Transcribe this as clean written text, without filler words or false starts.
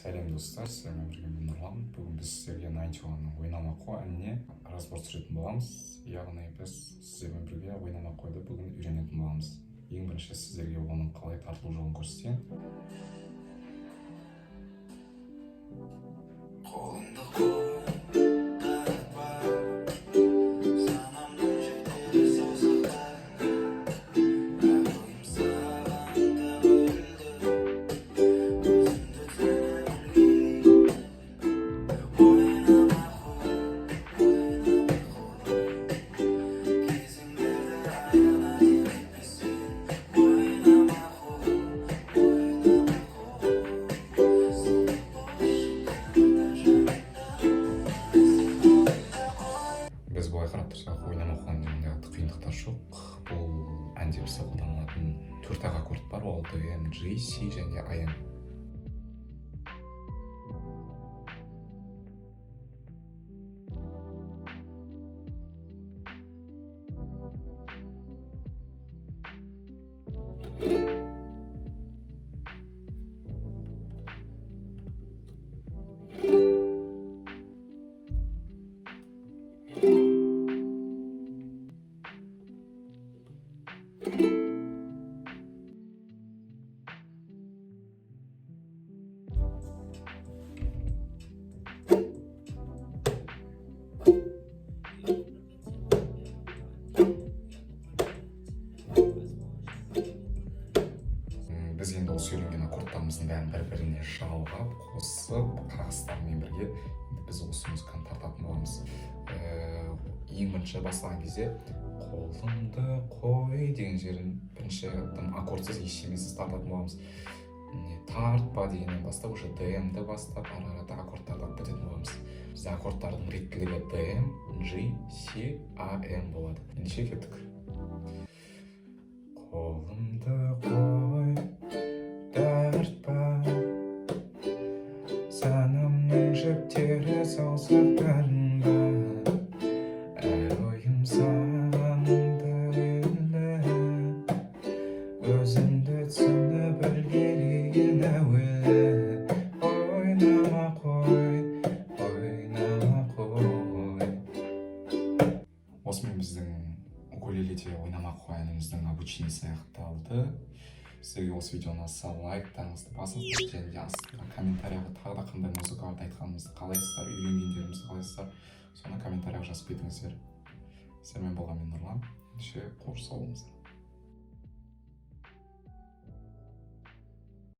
Сәлем достар, сіздермен бірге мен Нұрлан. Бүгін біз сіздерге 91-ның ойнамаққа әніне разбор түсіретін боламыз. Яғни біз сіздермен бірге ойнамаққойды бүгін үйренетін боламыз. Ең бірінші сіздерге оның қалай тартылу жолын көрсетейін. Біз былай қарап тұрсақ, ойнамаққа әнінде қиындықтар жоқ. Бұл әнде бізде қолданылатын 4 аккорд бар, ол ДМ, G, C және AM. Біз енді осы үйренген аккордтарымыздың бәрін бір-біріне жалғап, қосып, қағыстармен бірге біз осы музыканы тартатын боламыз. Ең бірінші бастаған кезде қолымды қой деген жерін бірінші аккордсыз ештемесіз тартатын боламыз. Тартпа дегеннен бастап, уже ДМ-ді бастап, ара-арада аккордтарды бітетін боламыз. Бізде аккордтардың реттілігі ДМ, G, C, AM болады. Ендеше кеттік. Қолымды қой, тартпа, санамның жіптері саусақтарында, әр ойым сағанды үйлі, өзімді түсініп білгелеген әуелі. Ойнама қой, ойнама қой. Осымен біздің укулеледе ойнамаққа әніміздің обучениесі аяқталды. Сіздерге осы видео ұнаса лайктарыңызды басыңыздар және астына комментарияға тағы да қандай музыкаларды айтқанымызды қалайсыздар, үйренгендерімізді қалайсыздар, соны комментарияға жазып кетіңіздер. Сіздермен болған мен Нұрлан. Қош сау болыңыздар.